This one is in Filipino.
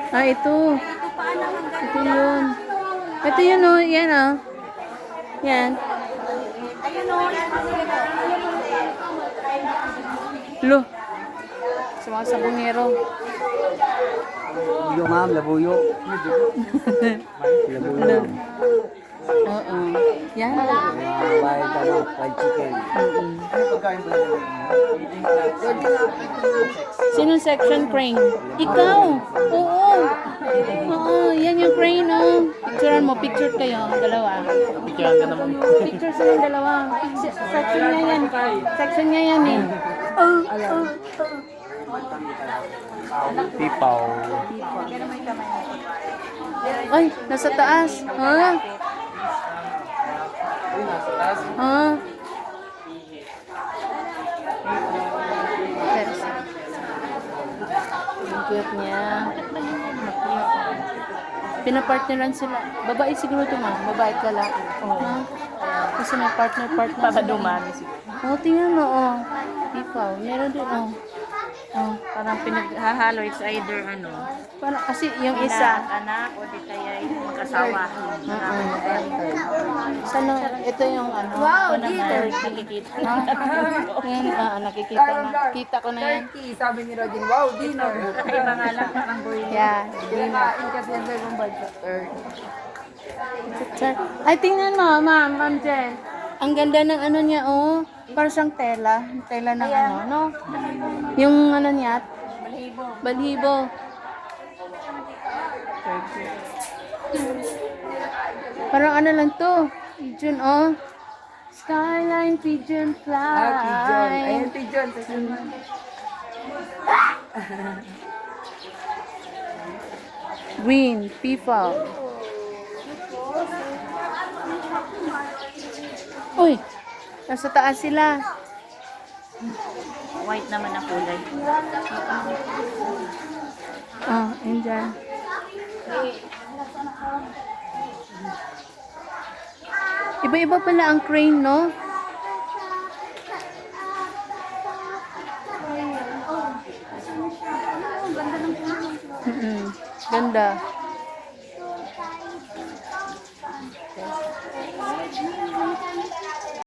Ah, ito. Ito yun. Ito yun, oh. Yan, oh. Yan. Lo. Sa mga sabongero. Labuyo ma'am, labuyo. Labuyo. Oo. Yan. Bayad ano, fried chicken. Sinong section crane? Ikaw! Oo! Oo, yan yung crane, oh. Picturean mo, picture kayo, dalawa. Picturean ka naman. Picture silang dalawa. Section niya yan. Section niya yan, eh. Oh, oh, Pipaw. Ay, nasa taas. Ha? Ha? Ang cute niya. Pinapartneran sila. Babae siguro ito, ma. Babae ka lang. Oo. Kasi may partner. Para dumami siya. Oh, tingnan mo, oh. Ipaw. Meron din, oh. Oh. Parang pinaghahalo, it's either ano, Parang kasi yung isa, isa. anak, o di kaya yung mag-asawa. Sana, ito yung ano. Wow, dinner! Nakikita. Yan, nakikita na. Kita ko na yan. Sabi ni Rodin, wow, dinner. Kakaiba nga lang, parang boy. Yeah. Kinakain kasi ang dalawang bansa. Ay, tingnan mo, Ma'am Jen. Ang ganda ng ano niya, oh. Parang siyang tela. Tela ng ano, no? Yung ano niya, balhibo. Parang ano lang to. Pigeon, oh. Skyline pigeon fly. Pigeon. Ayan, pigeon. Sa sunod. Green, peafowl. Uy, nasa taas sila. White naman ang kulay. Oh, yun dyan. Iba-iba pala ang crane, no? Ganda.